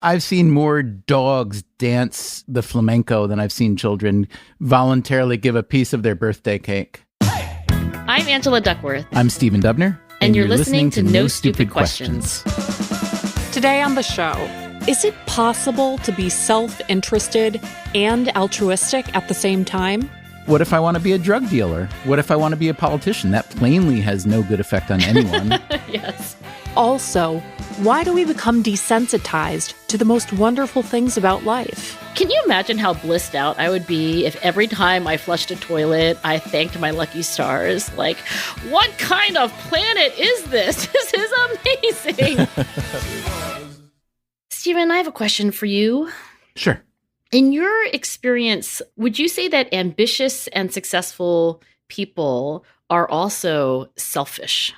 I've seen more dogs dance the flamenco than I've seen children voluntarily give a piece of their birthday cake. I'm Angela Duckworth. I'm Stephen Dubner. And you're listening to No Stupid Questions. Today on the show, is it possible to be self-interested and altruistic at the same time? What if I want to be a drug dealer? What if I want to be a politician? That plainly has no good effect on anyone. Yes. Also, why do we become desensitized to the most wonderful things about life? Can you imagine how blissed out I would be if every time I flushed a toilet, I thanked my lucky stars? Like, what kind of planet is this? This is amazing. Stephen, I have a question for you. Sure. In your experience, would you say that ambitious and successful people are also selfish?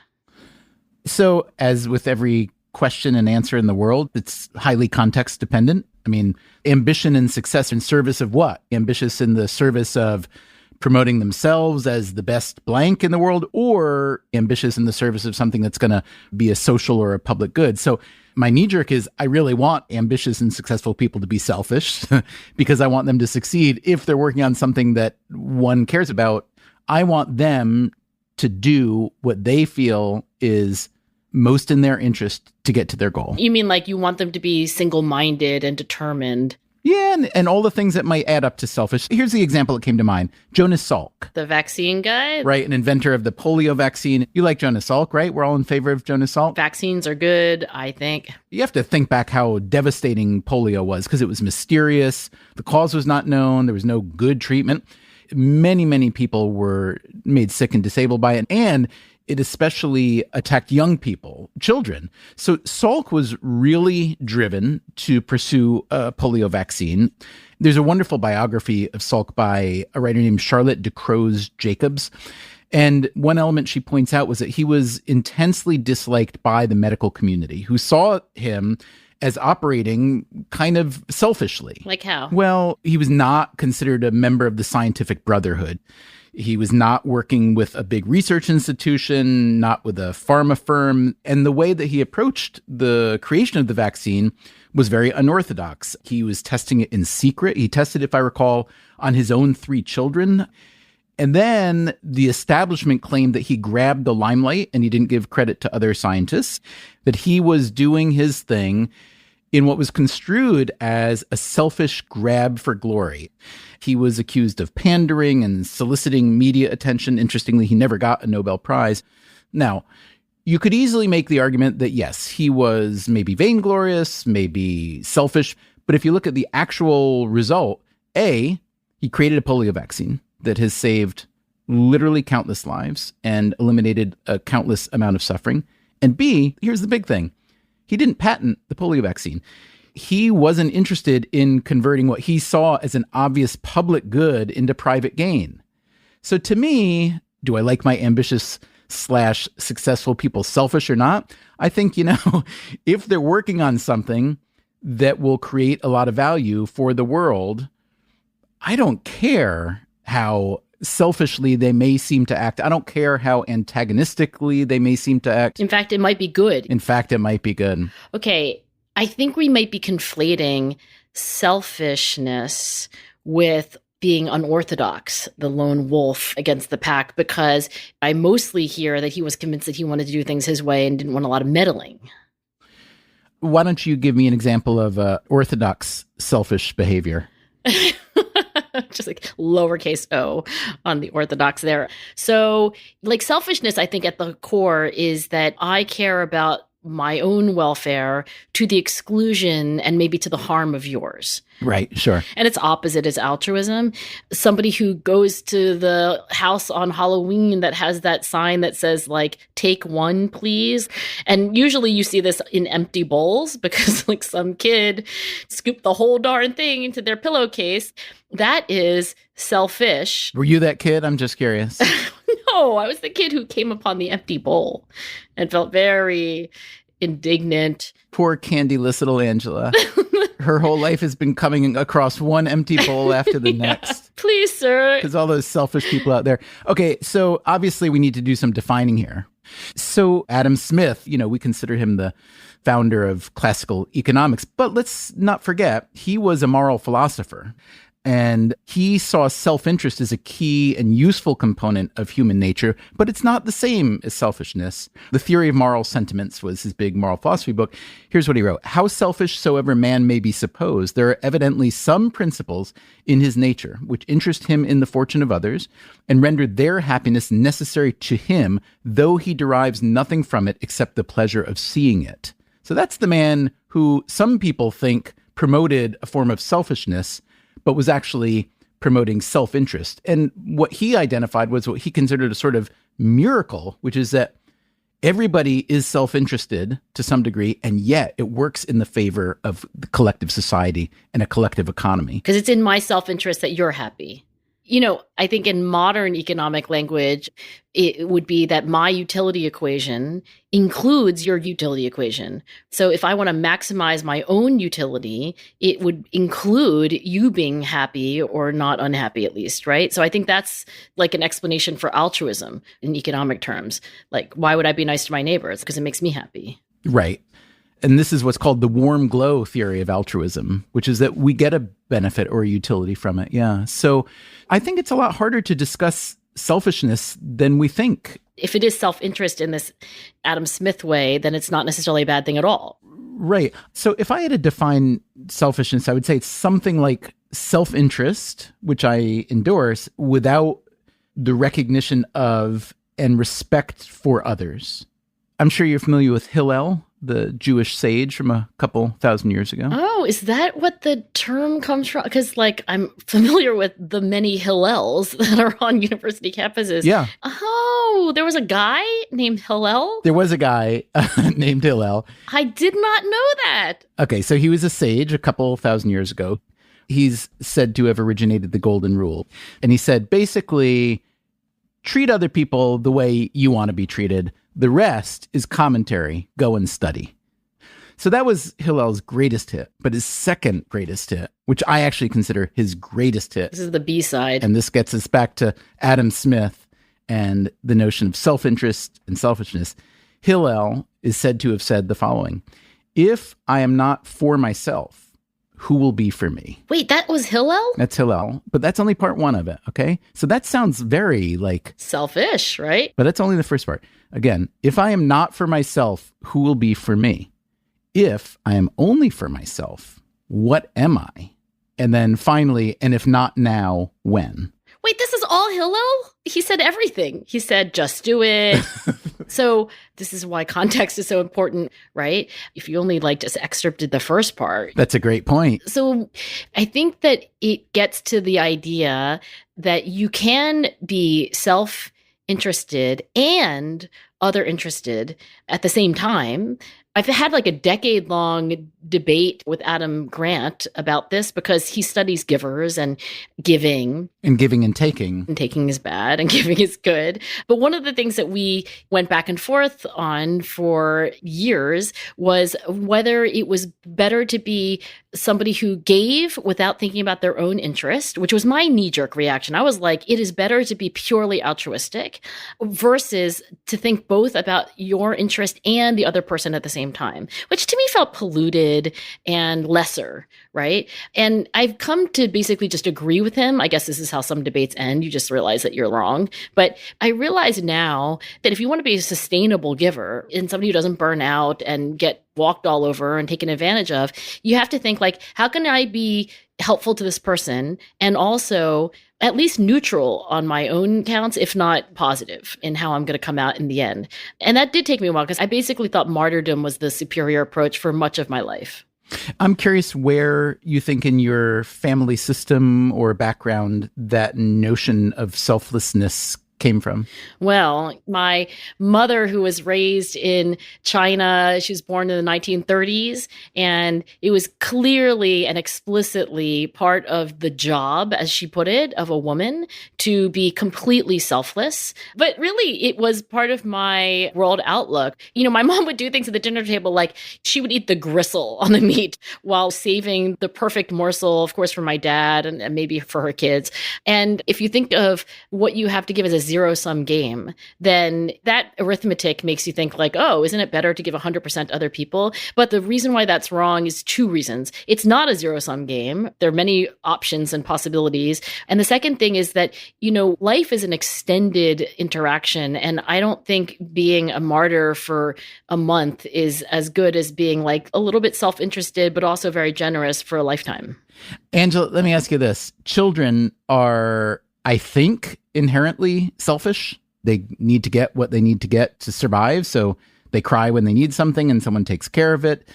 So, as with every question and answer in the world, it's highly context dependent. I mean, ambition and success in service of what? Ambitious in the service of promoting themselves as the best blank in the world, or ambitious in the service of something that's going to be a social or a public good. So my knee-jerk is I really want ambitious and successful people to be selfish because I want them to succeed. If they're working on something that one cares about, I want them to do what they feel is most in their interest to get to their goal. You mean like you want them to be single-minded and determined? Yeah, and all the things that might add up to selfish. Here's the example that came to mind. Jonas Salk. The vaccine guy? Right, an inventor of the polio vaccine. You like Jonas Salk, right? We're all in favor of Jonas Salk. Vaccines are good, I think. You have to think back how devastating polio was because it was mysterious. The cause was not known. There was no good treatment. Many, many people were made sick and disabled by it. And it especially attacked young people, children. So Salk was really driven to pursue a polio vaccine. There's a wonderful biography of Salk by a writer named Charlotte DeCroze Jacobs. And one element she points out was that he was intensely disliked by the medical community, who saw him as operating kind of selfishly. Like how? Well, he was not considered a member of the scientific brotherhood. He was not working with a big research institution, not with a pharma firm. And the way that he approached the creation of the vaccine was very unorthodox. He was testing it in secret. He tested, if I recall, on his own 3 children. And then the establishment claimed that he grabbed the limelight and he didn't give credit to other scientists, that he was doing his thing in what was construed as a selfish grab for glory. He was accused of pandering and soliciting media attention. Interestingly, he never got a Nobel Prize. Now, you could easily make the argument that, yes, he was maybe vainglorious, maybe selfish. But if you look at the actual result, A, he created a polio vaccine that has saved literally countless lives and eliminated a countless amount of suffering. And B, here's the big thing. He didn't patent the polio vaccine. He wasn't interested in converting what he saw as an obvious public good into private gain. So to me, do I like my ambitious / successful people selfish or not? I think, if they're working on something that will create a lot of value for the world, I don't care how selfishly they may seem to act. I don't care how antagonistically they may seem to act. In fact, it might be good. Okay. I think we might be conflating selfishness with being unorthodox, the lone wolf against the pack, because I mostly hear that he was convinced that he wanted to do things his way and didn't want a lot of meddling. Why don't you give me an example of orthodox selfish behavior? Just like lowercase o on the Orthodox there. So like selfishness, I think at the core is that I care about my own welfare to the exclusion and maybe to the harm of yours. Right, sure. And its opposite is altruism. Somebody who goes to the house on Halloween that has that sign that says like, take one, please. And usually you see this in empty bowls because like some kid scooped the whole darn thing into their pillowcase. That is selfish. Were you that kid? I'm just curious. No, I was the kid who came upon the empty bowl and felt very indignant. Poor candyless little Angela. Her whole life has been coming across one empty bowl after the next. Please, sir. Because all those selfish people out there. Okay, so obviously we need to do some defining here. So Adam Smith, we consider him the founder of classical economics, but let's not forget, he was a moral philosopher. And he saw self-interest as a key and useful component of human nature, but it's not the same as selfishness. The Theory of Moral Sentiments was his big moral philosophy book. Here's what he wrote. How selfish soever man may be supposed, there are evidently some principles in his nature which interest him in the fortune of others and render their happiness necessary to him, though he derives nothing from it except the pleasure of seeing it. So that's the man who some people think promoted a form of selfishness, but was actually promoting self-interest. And what he identified was what he considered a sort of miracle, which is that everybody is self-interested to some degree, and yet it works in the favor of the collective society and a collective economy. Because it's in my self-interest that you're happy. I think in modern economic language, it would be that my utility equation includes your utility equation. So if I want to maximize my own utility, it would include you being happy or not unhappy at least, right? So I think that's like an explanation for altruism in economic terms. Like, why would I be nice to my neighbors? Because it makes me happy. Right. And this is what's called the warm glow theory of altruism, which is that we get a benefit or a utility from it. Yeah. So I think it's a lot harder to discuss selfishness than we think. If it is self-interest in this Adam Smith way, then it's not necessarily a bad thing at all. Right. So if I had to define selfishness, I would say it's something like self-interest, which I endorse, without the recognition of and respect for others. I'm sure you're familiar with Hillel, the Jewish sage from a couple thousand years ago. Oh, is that what the term comes from? Because, I'm familiar with the many Hillels that are on university campuses. Yeah. Oh, there was a guy named Hillel? There was a guy named Hillel. I did not know that. Okay, so he was a sage a couple thousand years ago. He's said to have originated the Golden Rule. And he said, basically, treat other people the way you want to be treated. The rest is commentary. Go and study. So that was Hillel's greatest hit, but his second greatest hit, which I actually consider his greatest hit. This is the B-side. And this gets us back to Adam Smith and the notion of self-interest and selfishness. Hillel is said to have said the following: if I am not for myself, who will be for me? Wait, that was Hillel? That's Hillel, but that's only part one of it, okay? So that sounds very selfish, right? But that's only the first part. Again, if I am not for myself, who will be for me? If I am only for myself, what am I? And then finally, and if not now, when? Wait, this is all Hillel? He said everything. He said, just do it. So this is why context is so important, right? If you only just excerpted the first part. That's a great point. So I think that it gets to the idea that you can be self-interested and other interested at the same time. I've had a decade-long debate with Adam Grant about this because he studies givers and giving. And giving and taking. And taking is bad and giving is good. But one of the things that we went back and forth on for years was whether it was better to be somebody who gave without thinking about their own interest, which was my knee-jerk reaction. I was like, it is better to be purely altruistic versus to think both about your interest and the other person at the same time, which to me felt polluted and lesser, right? And I've come to basically just agree with him. I guess this is how some debates end. You just realize that you're wrong. But I realize now that if you want to be a sustainable giver and somebody who doesn't burn out and get walked all over and taken advantage of, you have to think how can I be helpful to this person and also at least neutral on my own counts, if not positive in how I'm going to come out in the end. And that did take me a while because I basically thought martyrdom was the superior approach for much of my life. I'm curious where you think in your family system or background that notion of selflessness came from? Well, my mother, who was raised in China, she was born in the 1930s, and it was clearly and explicitly part of the job, as she put it, of a woman to be completely selfless. But really, it was part of my world outlook. My mom would do things at the dinner table, like she would eat the gristle on the meat while saving the perfect morsel, of course, for my dad and maybe for her kids. And if you think of what you have to give as a zero-sum game, then that arithmetic makes you think like, oh, isn't it better to give 100% to other people? But the reason why that's wrong is two reasons. It's not a zero-sum game. There are many options and possibilities. And the second thing is that, life is an extended interaction. And I don't think being a martyr for a month is as good as being like a little bit self-interested, but also very generous for a lifetime. Angela, let me ask you this. Children are, I think, inherently selfish. They need to get what they need to get to survive. So they cry when they need something and someone takes care of it.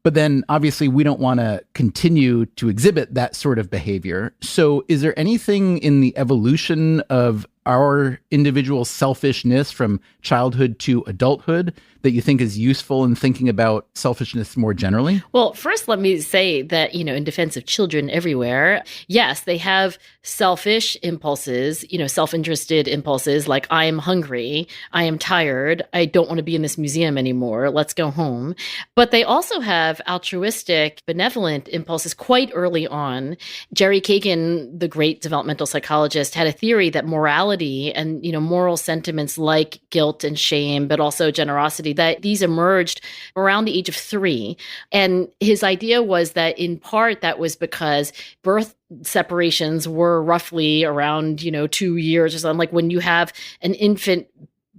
But then obviously we don't want to continue to exhibit that sort of behavior. So is there anything in the evolution of our individual selfishness from childhood to adulthood that you think is useful in thinking about selfishness more generally? Well, first, let me say that, in defense of children everywhere, yes, they have selfish impulses, self-interested impulses like I am hungry, I am tired, I don't want to be in this museum anymore, let's go home. But they also have altruistic, benevolent impulses quite early on. Jerry Kagan, the great developmental psychologist, had a theory that morality and, moral sentiments like guilt and shame, but also generosity, that these emerged around the age of 3. And his idea was that in part that was because birth separations were roughly around, 2 years or something. Like when you have an infant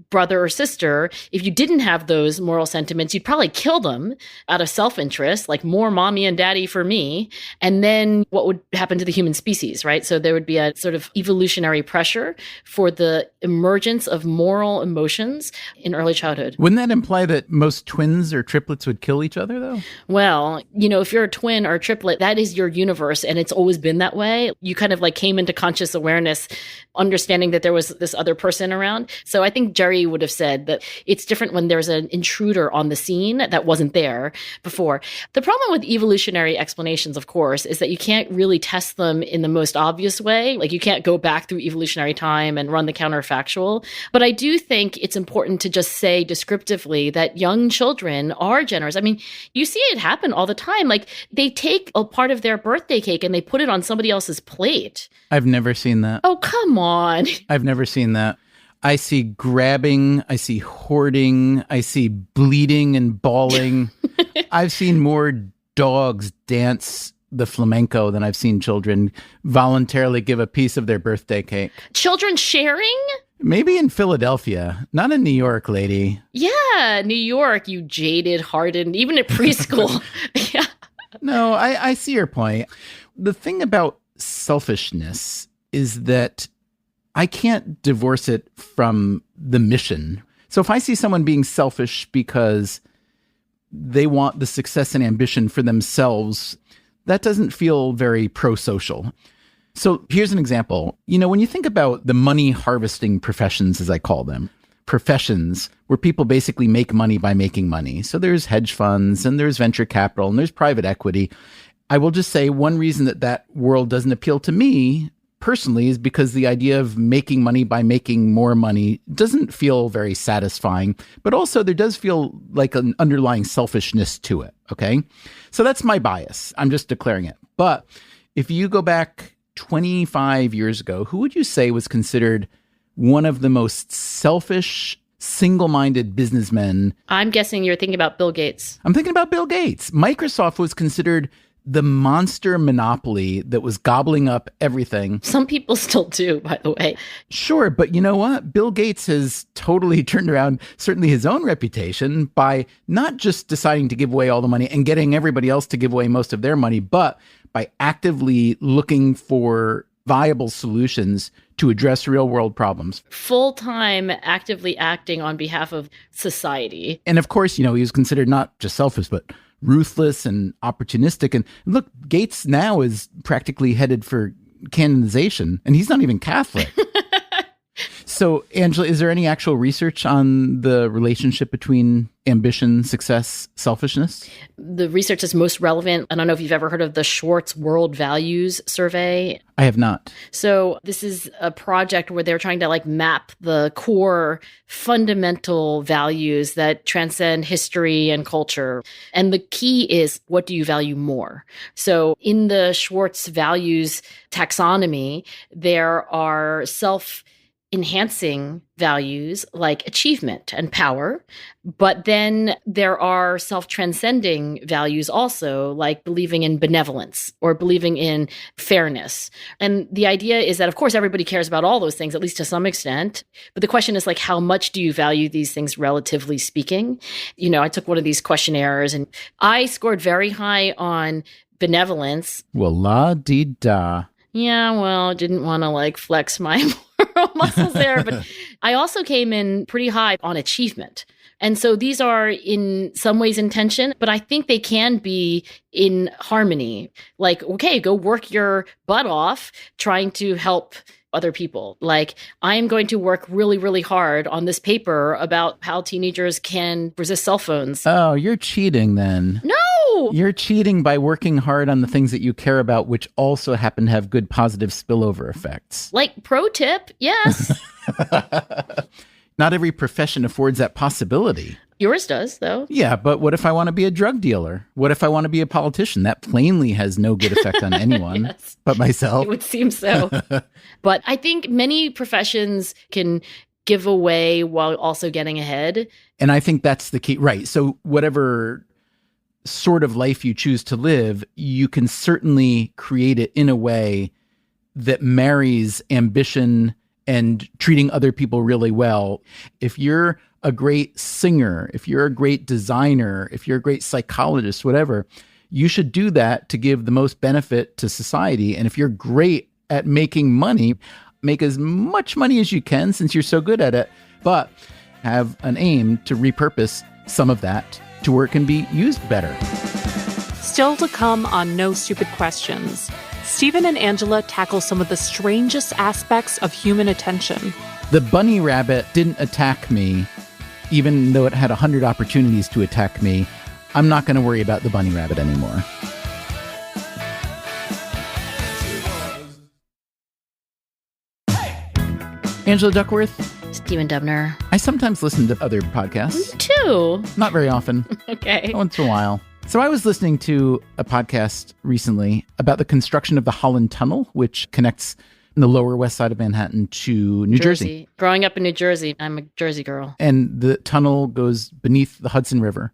brother or sister, if you didn't have those moral sentiments, you'd probably kill them out of self-interest, like more mommy and daddy for me. And then what would happen to the human species, right? So there would be a sort of evolutionary pressure for the emergence of moral emotions in early childhood. Wouldn't that imply that most twins or triplets would kill each other, though? Well, if you're a twin or a triplet, that is your universe, and it's always been that way. You kind of like came into conscious awareness, understanding that there was this other person around. So I think Jerry would have said that it's different when there's an intruder on the scene that wasn't there before. The problem with evolutionary explanations, of course, is that you can't really test them in the most obvious way. Like you can't go back through evolutionary time and run the counterfactual. But I do think it's important to just say descriptively that young children are generous. I mean, you see it happen all the time. Like they take a part of their birthday cake and they put it on somebody else's plate. I've never seen that. Oh, come on. I've never seen that. I see grabbing, I see hoarding, I see bleeding and bawling. I've seen more dogs dance the flamenco than I've seen children voluntarily give a piece of their birthday cake. Children sharing? Maybe in Philadelphia, not in New York, lady. Yeah, New York, you jaded, hardened, even at preschool. Yeah. No, I see your point. The thing about selfishness is that I can't divorce it from the mission. So if I see someone being selfish because they want the success and ambition for themselves, that doesn't feel very pro-social. So here's an example. When you think about the money harvesting professions, as I call them, professions where people basically make money by making money. So there's hedge funds and there's venture capital and there's private equity. I will just say one reason that world doesn't appeal to me personally is because the idea of making money by making more money doesn't feel very satisfying, but also there does feel like an underlying selfishness to it, okay? So that's my bias. I'm just declaring it. But if you go back 25 years ago, who would you say was considered one of the most selfish, single-minded businessmen? I'm guessing you're thinking about Bill Gates. I'm thinking about Bill Gates. Microsoft was considered the monster monopoly that was gobbling up everything. Some people still do, by the way. Sure, but you know what? Bill Gates has totally turned around, certainly his own reputation, by not just deciding to give away all the money and getting everybody else to give away most of their money, but by actively looking for viable solutions to address real-world problems. Full-time actively acting on behalf of society. And of course, he was considered not just selfish, but ruthless and opportunistic. And look, Gates now is practically headed for canonization, and he's not even Catholic. So, Angela, is there any actual research on the relationship between ambition, success, selfishness? The research is most relevant. I don't know if you've ever heard of the Schwartz World Values Survey. I have not. So this is a project where they're trying to like map the core fundamental values that transcend history and culture. And the key is, what do you value more? So in the Schwartz values taxonomy, there are self-enhancing values like achievement and power, but then there are self-transcending values also, like believing in benevolence or believing in fairness. And the idea is that, of course, everybody cares about all those things, at least to some extent. But the question is, like, how much do you value these things, relatively speaking? You know, I took one of these questionnaires and I scored very high on benevolence. Well, la-dee-da. Yeah, well, didn't want to like flex my muscles there, but I also came in pretty high on achievement. And so these are in some ways in tension, but I think they can be in harmony. Like, okay, go work your butt off trying to help other people. Like, I'm going to work really, really hard on this paper about how teenagers can resist cell phones. Oh, you're cheating then. No! You're cheating by working hard on the things that you care about, which also happen to have good positive spillover effects. Like, pro tip, yes. Not every profession affords that possibility. Yours does, though. Yeah, but what if I want to be a drug dealer? What if I want to be a politician? That plainly has no good effect on anyone Yes. but myself. It would seem so. But I think many professions can give away while also getting ahead. And I think that's the key. Right. So whatever sort of life you choose to live, you can certainly create it in a way that marries ambition and treating other people really well. If you're a great singer, if you're a great designer, if you're a great psychologist, whatever, you should do that to give the most benefit to society. And if you're great at making money, make as much money as you can since you're so good at it, but have an aim to repurpose some of that to where it can be used better. Still to come on No Stupid Questions, Stephen and Angela tackle some of the strangest aspects of human attention. The bunny rabbit didn't attack me, even though it had 100 opportunities to attack me. I'm not going to worry about the bunny rabbit anymore. Angela Duckworth. Stephen Dubner. I sometimes listen to other podcasts. Me too. Not very often. Okay. Once in a while. So I was listening to a podcast recently about the construction of the Holland Tunnel, which connects the lower west side of Manhattan to New Jersey. Growing up in New Jersey, I'm a Jersey girl. And the tunnel goes beneath the Hudson River.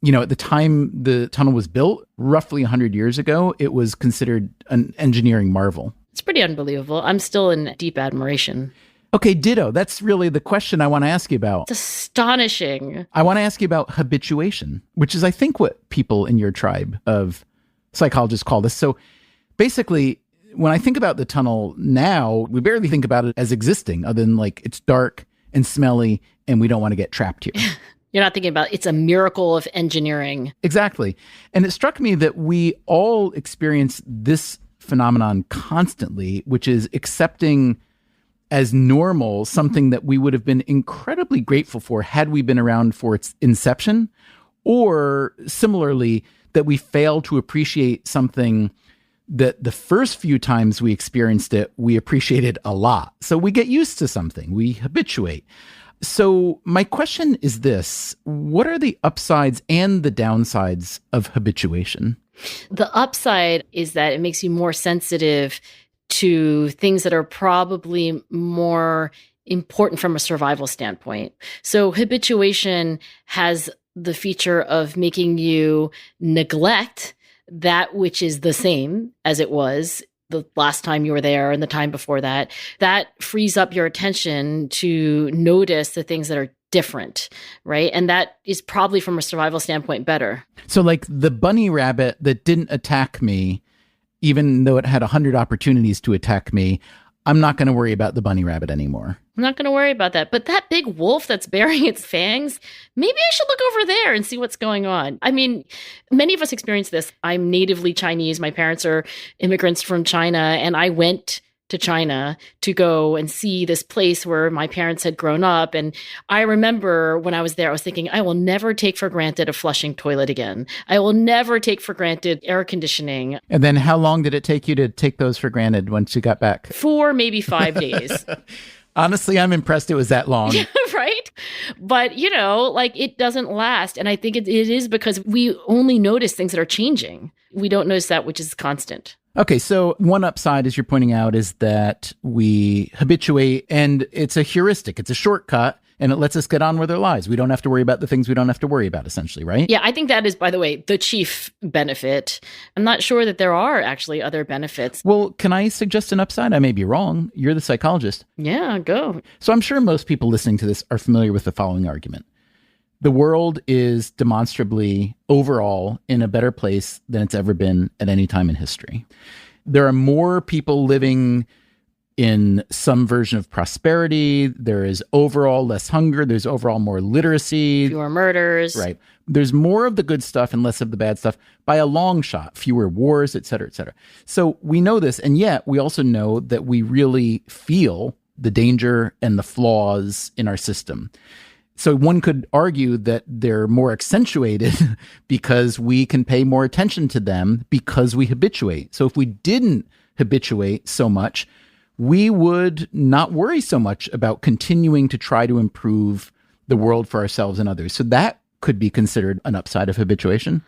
You know, at the time the tunnel was built, roughly 100 years ago, it was considered an engineering marvel. It's pretty unbelievable. I'm still in deep admiration. Okay, ditto. That's really the question I want to ask you about. It's astonishing. I want to ask you about habituation, which is, I think, what people in your tribe of psychologists call this. So basically, when I think about the tunnel now, we barely think about it as existing, other than like it's dark and smelly and we don't want to get trapped here. You're not thinking about it's a miracle of engineering. Exactly. And it struck me that we all experience this phenomenon constantly, which is accepting as normal something that we would have been incredibly grateful for had we been around for its inception, or similarly, that we fail to appreciate something that the first few times we experienced it, we appreciated a lot. So we get used to something, we habituate. So my question is this: what are the upsides and the downsides of habituation? The upside is that it makes you more sensitive to things that are probably more important from a survival standpoint. So habituation has the feature of making you neglect that which is the same as it was the last time you were there and the time before that. That frees up your attention to notice the things that are different, right? And that is probably from a survival standpoint better. So like the bunny rabbit that didn't attack me, even though it had 100 opportunities to attack me, I'm not going to worry about the bunny rabbit anymore. I'm not going to worry about that. But that big wolf that's baring its fangs, maybe I should look over there and see what's going on. I mean, many of us experience this. I'm natively Chinese. My parents are immigrants from China. And I went to China to go and see this place where my parents had grown up. And I remember when I was there, I was thinking, I will never take for granted a flushing toilet again. I will never take for granted air conditioning. And then how long did it take you to take those for granted once you got back? 4, maybe 5 days. Honestly, I'm impressed it was that long. Right? But, it doesn't last. And I think it is because we only notice things that are changing. We don't notice that which is constant. Okay, so one upside, as you're pointing out, is that we habituate, and it's a heuristic, it's a shortcut, and it lets us get on with our lives. We don't have to worry about the things we don't have to worry about, essentially, right? Yeah, I think that is, by the way, the chief benefit. I'm not sure that there are actually other benefits. Well, can I suggest an upside? I may be wrong. You're the psychologist. Yeah, go. So I'm sure most people listening to this are familiar with the following argument. The world is demonstrably, overall, in a better place than it's ever been at any time in history. There are more people living in some version of prosperity. There is overall less hunger. There's overall more literacy. Fewer murders. Right. There's more of the good stuff and less of the bad stuff by a long shot. Fewer wars, et cetera, et cetera. So we know this, and yet we also know that we really feel the danger and the flaws in our system. So one could argue that they're more accentuated because we can pay more attention to them because we habituate. So if we didn't habituate so much, we would not worry so much about continuing to try to improve the world for ourselves and others. So that could be considered an upside of habituation.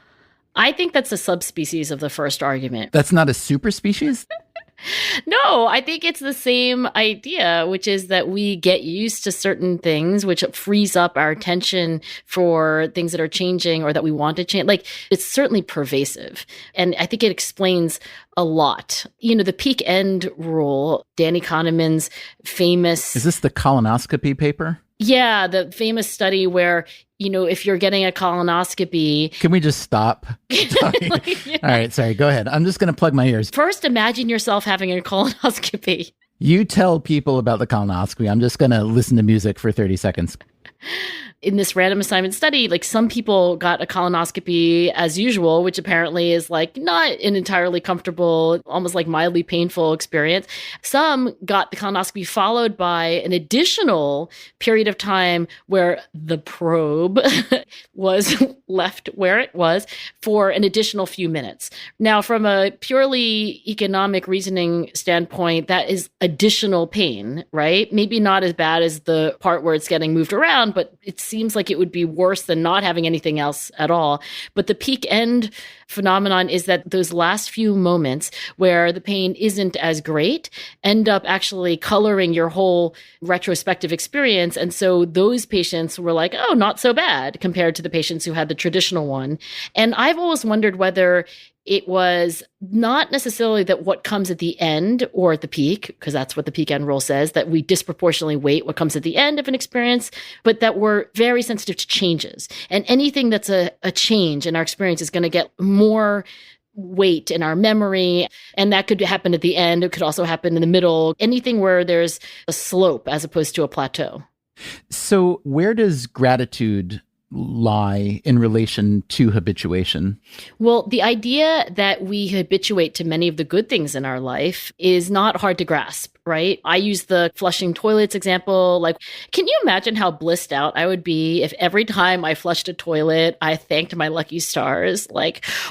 I think that's a subspecies of the first argument. That's not a super species? No, I think it's the same idea, which is that we get used to certain things, which frees up our attention for things that are changing or that we want to change. Like, it's certainly pervasive. And I think it explains a lot. The peak end rule, Danny Kahneman's famous... Is this the colonoscopy paper? Yeah, the famous study where, if you're getting a colonoscopy... Can we just stop? All right, sorry, go ahead. I'm just going to plug my ears. First, imagine yourself having a colonoscopy. You tell people about the colonoscopy. I'm just going to listen to music for 30 seconds. In this random assignment study, some people got a colonoscopy as usual, which apparently is not an entirely comfortable, almost mildly painful experience. Some got the colonoscopy followed by an additional period of time where the probe was left where it was for an additional few minutes. Now, from a purely economic reasoning standpoint, that is additional pain, right? Maybe not as bad as the part where it's getting moved around, but it seems like it would be worse than not having anything else at all. But the peak end phenomenon is that those last few moments where the pain isn't as great end up actually coloring your whole retrospective experience. And so those patients were like, oh, not so bad compared to the patients who had the traditional one. And I've always wondered whether it was not necessarily that what comes at the end or at the peak, because that's what the peak end rule says, that we disproportionately weight what comes at the end of an experience, but that we're very sensitive to changes. And anything that's a change in our experience is going to get more weight in our memory. And that could happen at the end. It could also happen in the middle. Anything where there's a slope as opposed to a plateau. So where does gratitude lie in relation to habituation? Well, the idea that we habituate to many of the good things in our life is not hard to grasp, right? I use the flushing toilets example. Can you imagine how blissed out I would be if every time I flushed a toilet, I thanked my lucky stars?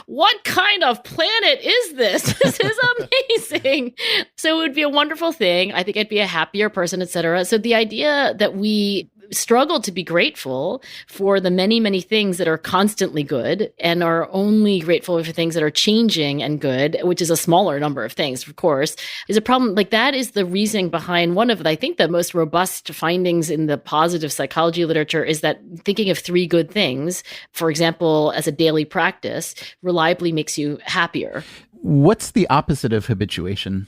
What kind of planet is this? This is amazing. So it would be a wonderful thing. I think I'd be a happier person, et cetera. So the idea that we struggle to be grateful for the many, many things that are constantly good and are only grateful for things that are changing and good, which is a smaller number of things, of course, is a problem. That is the reasoning behind one of, I think, the most robust findings in the positive psychology literature is that thinking of 3 good things, for example, as a daily practice, reliably makes you happier. What's the opposite of habituation?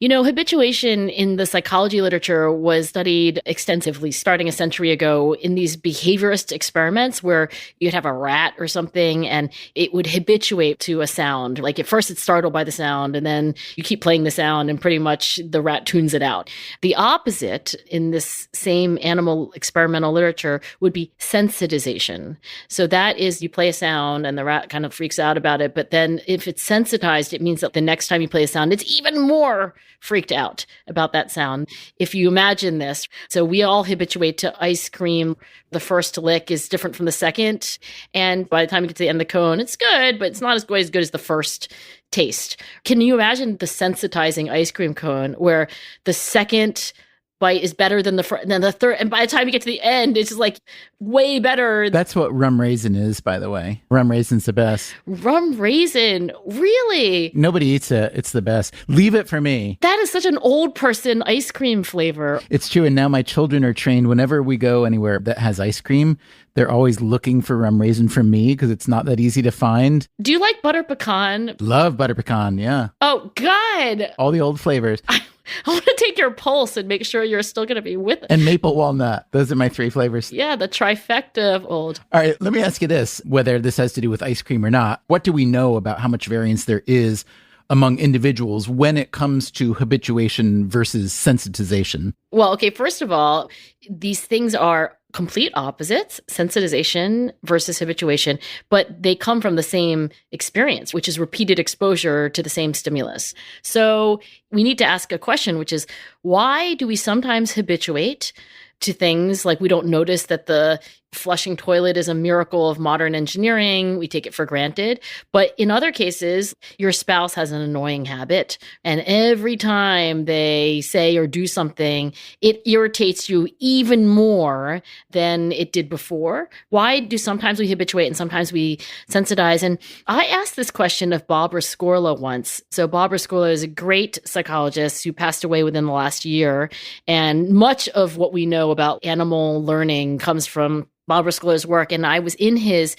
Habituation in the psychology literature was studied extensively starting a century ago in these behaviorist experiments where you'd have a rat or something and it would habituate to a sound. At first it's startled by the sound and then you keep playing the sound and pretty much the rat tunes it out. The opposite in this same animal experimental literature would be sensitization. So that is you play a sound and the rat kind of freaks out about it. But then if it's sensitized, it means that the next time you play a sound, it's even more freaked out about that sound. If you imagine this, so we all habituate to ice cream. The first lick is different from the second. And by the time you get to the end of the cone, it's good, but it's not as good as the first taste. Can you imagine the sensitizing ice cream cone where the second bite is better than the first, and then the third, and by the time you get to the end, it's just like way better. That's what rum raisin is, by the way. Rum raisin's the best. Rum raisin? Really? Nobody eats it. It's the best. Leave it for me. That is such an old person ice cream flavor. It's true. And now my children are trained whenever we go anywhere that has ice cream, they're always looking for rum raisin from me because it's not that easy to find. Do you like butter pecan? Love butter pecan, yeah. Oh, God. All the old flavors. I want to take your pulse and make sure you're still going to be with it. And maple walnut. Those are my 3 flavors. Yeah, the trifecta of old. All right, let me ask you this, whether this has to do with ice cream or not. What do we know about how much variance there is among individuals when it comes to habituation versus sensitization? Well, okay, first of all, these things are complete opposites, sensitization versus habituation, but they come from the same experience, which is repeated exposure to the same stimulus. So we need to ask a question, which is, why do we sometimes habituate to things like we don't notice that the flushing toilet is a miracle of modern engineering. We take it for granted. But in other cases, your spouse has an annoying habit, and every time they say or do something, it irritates you even more than it did before. Why do sometimes we habituate and sometimes we sensitize? And I asked this question of Bob Rescorla once. So Bob Rescorla is a great psychologist who passed away within the last year. And much of what we know about animal learning comes from Bob Rescorla's work. And I was in his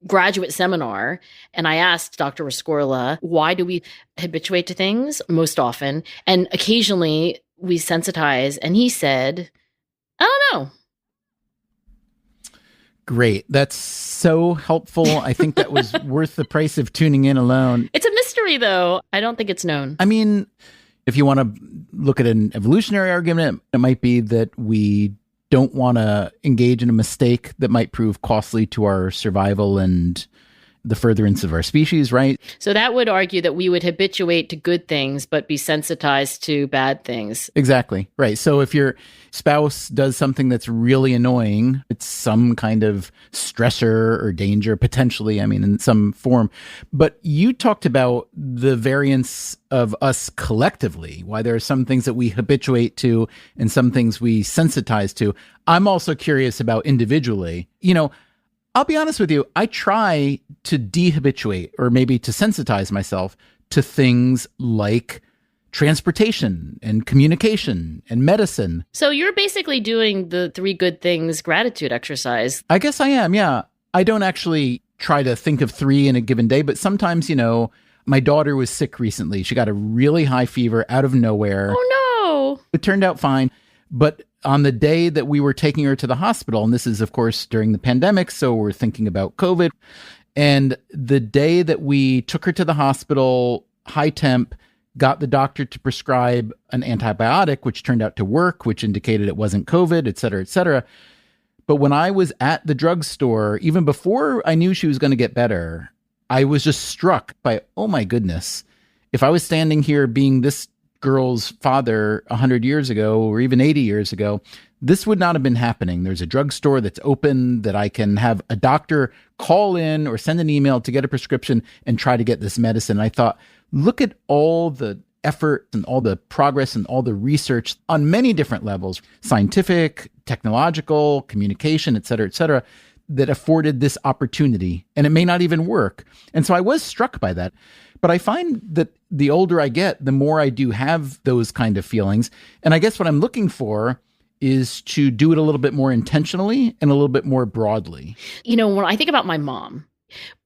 graduate seminar and I asked Dr. Rescorla, why do we habituate to things most often? And occasionally we sensitize. And he said, I don't know. Great. That's so helpful. I think that was worth the price of tuning in alone. It's a mystery, though. I don't think it's known. I mean, if you want to look at an evolutionary argument, it might be that we don't want to engage in a mistake that might prove costly to our survival and the furtherance of our species, right? So that would argue that we would habituate to good things, but be sensitized to bad things. Exactly. Right. So if your spouse does something that's really annoying, it's some kind of stressor or danger, potentially, I mean, in some form. But you talked about the variance of us collectively, why there are some things that we habituate to and some things we sensitize to. I'm also curious about individually. You know, I'll be honest with you, I try to dehabituate or maybe to sensitize myself to things like transportation and communication and medicine. So you're basically doing the 3 good things gratitude exercise. I guess I am, yeah. I don't actually try to think of 3 in a given day, but sometimes, you know, my daughter was sick recently. She got a really high fever out of nowhere. Oh, no. It turned out fine. But on the day that we were taking her to the hospital, and this is, of course, during the pandemic, so we're thinking about COVID. And the day that we took her to the hospital, high temp, got the doctor to prescribe an antibiotic, which turned out to work, which indicated it wasn't COVID, et cetera, et cetera. But when I was at the drugstore, even before I knew she was going to get better, I was just struck by, oh my goodness, if I was standing here being this girl's father 100 years ago or even 80 years ago, this would not have been happening. There's a drugstore that's open that I can have a doctor call in or send an email to get a prescription and try to get this medicine. And I thought, look at all the effort and all the progress and all the research on many different levels, scientific, technological, communication, et cetera, that afforded this opportunity. And it may not even work. And so I was struck by that. But I find that the older I get, the more I do have those kind of feelings. And I guess what I'm looking for is to do it a little bit more intentionally and a little bit more broadly. You know, when I think about my mom,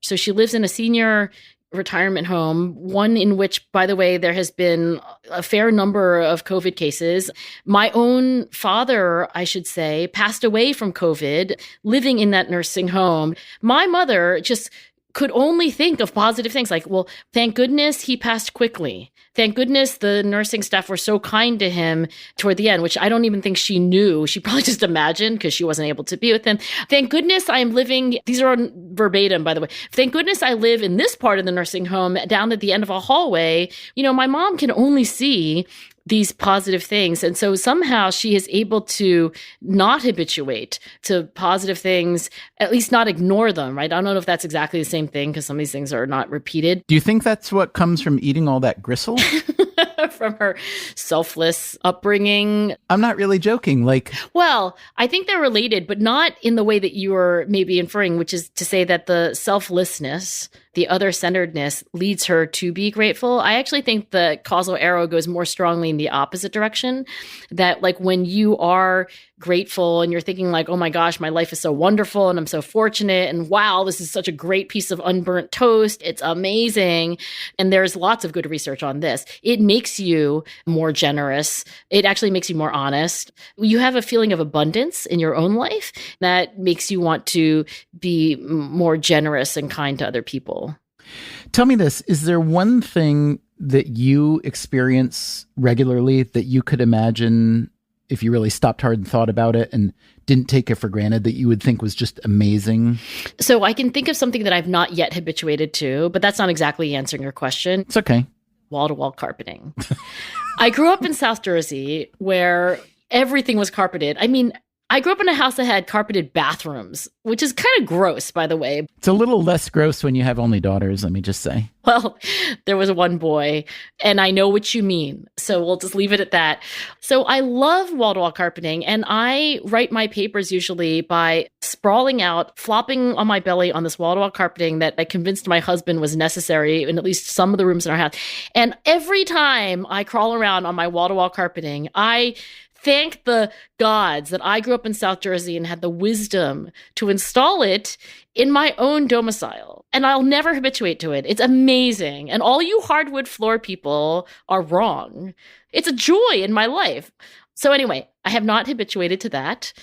so she lives in a senior retirement home, one in which, by the way, there has been a fair number of COVID cases. My own father, I should say, passed away from COVID, living in that nursing home. My mother just could only think of positive things like, well, thank goodness he passed quickly. Thank goodness the nursing staff were so kind to him toward the end, which I don't even think she knew. She probably just imagined because she wasn't able to be with him. Thank goodness I'm living, these are verbatim, by the way. Thank goodness I live in this part of the nursing home down at the end of a hallway. My mom can only see these positive things. And so somehow she is able to not habituate to positive things, at least not ignore them, right? I don't know if that's exactly the same thing because some of these things are not repeated. Do you think that's what comes from eating all that gristle? From her selfless upbringing. I'm not really joking. Well, I think they're related, but not in the way that you were maybe inferring, which is to say that the selflessness, the other-centeredness leads her to be grateful. I actually think the causal arrow goes more strongly in the opposite direction, that when you are grateful and you're thinking oh my gosh, my life is so wonderful and I'm so fortunate and wow, this is such a great piece of unburnt toast. It's amazing. And there's lots of good research on this. It makes you more generous. It actually makes you more honest. You have a feeling of abundance in your own life that makes you want to be more generous and kind to other people. Tell me this, is there one thing that you experience regularly that you could imagine if you really stopped hard and thought about it and didn't take it for granted that you would think was just amazing? So I can think of something that I've not yet habituated to, but that's not exactly answering your question. It's okay. Wall-to-wall carpeting. I grew up in South Jersey where everything was carpeted. I mean, I grew up in a house that had carpeted bathrooms, which is kind of gross, by the way. It's a little less gross when you have only daughters, let me just say. Well, there was one boy, and I know what you mean, so we'll just leave it at that. So I love wall-to-wall carpeting, and I write my papers usually by sprawling out, flopping on my belly on this wall-to-wall carpeting that I convinced my husband was necessary in at least some of the rooms in our house. And every time I crawl around on my wall-to-wall carpeting, I thank the gods that I grew up in South Jersey and had the wisdom to install it in my own domicile. And I'll never habituate to it. It's amazing. And all you hardwood floor people are wrong. It's a joy in my life. So anyway, I have not habituated to that.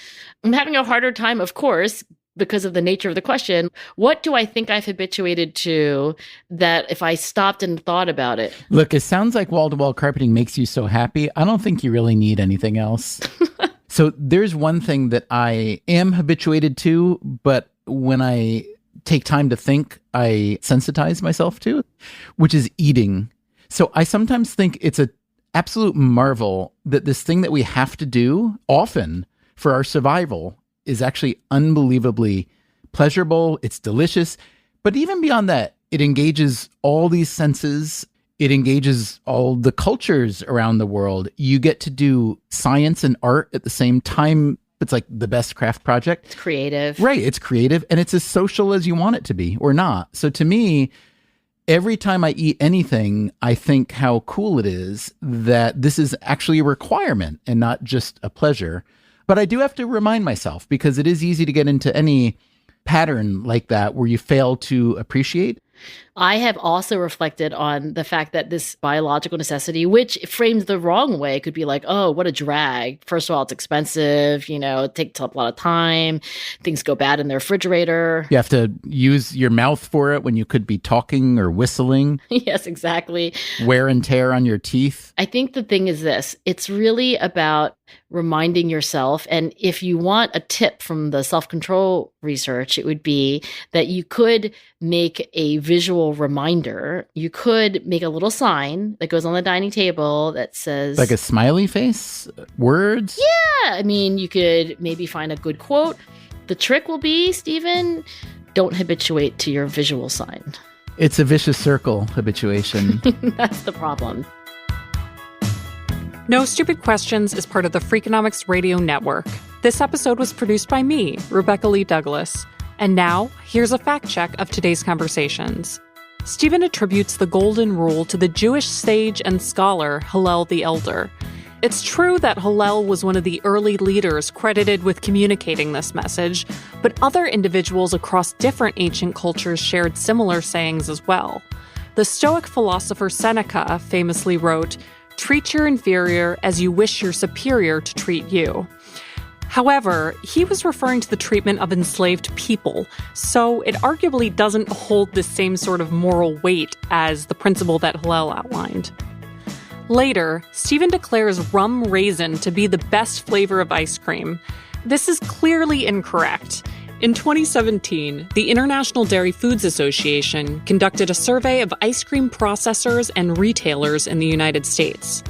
I'm having a harder time, of course, because of the nature of the question. What do I think I've habituated to that if I stopped and thought about it? Look, it sounds like wall-to-wall carpeting makes you so happy. I don't think you really need anything else. So there's one thing that I am habituated to, but when I take time to think, I sensitize myself to, which is eating. So I sometimes think it's an absolute marvel that this thing that we have to do often for our survival is actually unbelievably pleasurable. It's delicious. But even beyond that, it engages all these senses. It engages all the cultures around the world. You get to do science and art at the same time. It's like the best craft project. It's creative. Right. It's creative. And it's as social as you want it to be or not. So to me, every time I eat anything, I think how cool it is that this is actually a requirement and not just a pleasure. But I do have to remind myself, because it is easy to get into any pattern like that where you fail to appreciate. I have also reflected on the fact that this biological necessity, which framed the wrong way, could be like, oh, what a drag. First of all, it's expensive, it takes up a lot of time. Things go bad in the refrigerator. You have to use your mouth for it when you could be talking or whistling. Yes, exactly. Wear and tear on your teeth. I think the thing is this. It's really about reminding yourself. And if you want a tip from the self-control research, it would be that you could make a visual reminder. You could make a little sign that goes on the dining table that says... like a smiley face? Words? Yeah. I mean, you could maybe find a good quote. The trick will be, Stephen, don't habituate to your visual sign. It's a vicious circle, habituation. That's the problem. No Stupid Questions is part of the Freakonomics Radio Network. This episode was produced by me, Rebecca Lee Douglas. And now, here's a fact check of today's conversations. Stephen attributes the golden rule to the Jewish sage and scholar Hillel the Elder. It's true that Hillel was one of the early leaders credited with communicating this message, but other individuals across different ancient cultures shared similar sayings as well. The Stoic philosopher Seneca famously wrote, "Treat your inferior as you wish your superior to treat you." However, he was referring to the treatment of enslaved people, so it arguably doesn't hold the same sort of moral weight as the principle that Hillel outlined. Later, Stephen declares rum raisin to be the best flavor of ice cream. This is clearly incorrect. In 2017, the International Dairy Foods Association conducted a survey of ice cream processors and retailers in the United States.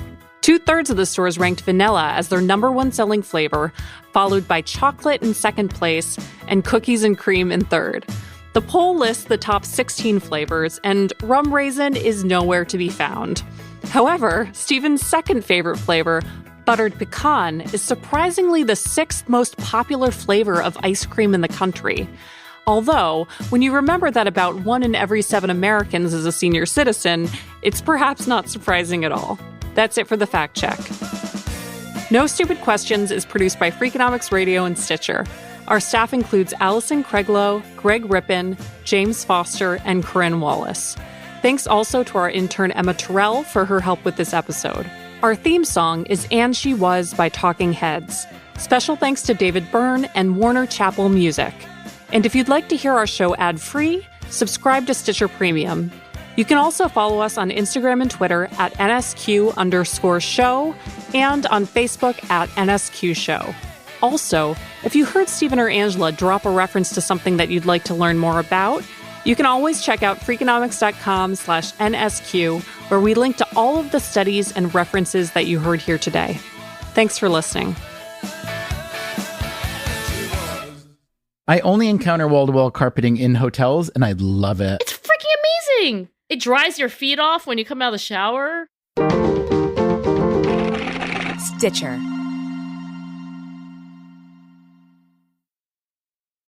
2/3 of the stores ranked vanilla as their number one selling flavor, followed by chocolate in second place and cookies and cream in third. The poll lists the top 16 flavors, and rum raisin is nowhere to be found. However, Stephen's second favorite flavor, buttered pecan, is surprisingly the 6th most popular flavor of ice cream in the country. Although, when you remember that about 1 in every 7 Americans is a senior citizen, it's perhaps not surprising at all. That's it for the fact check. No Stupid Questions is produced by Freakonomics Radio and Stitcher. Our staff includes Allison Craiglow, Greg Rippin, James Foster, and Corinne Wallace. Thanks also to our intern Emma Terrell for her help with this episode. Our theme song is And She Was by Talking Heads. Special thanks to David Byrne and Warner Chappell Music. And if you'd like to hear our show ad-free, subscribe to Stitcher Premium. You can also follow us on Instagram and Twitter at NSQ_show and on Facebook at NSQ Show. Also, if you heard Stephen or Angela drop a reference to something that you'd like to learn more about, you can always check out freakonomics.com/NSQ, where we link to all of the studies and references that you heard here today. Thanks for listening. I only encounter wall-to-wall carpeting in hotels, and I love it. It's freaking amazing. It dries your feet off when you come out of the shower. Stitcher.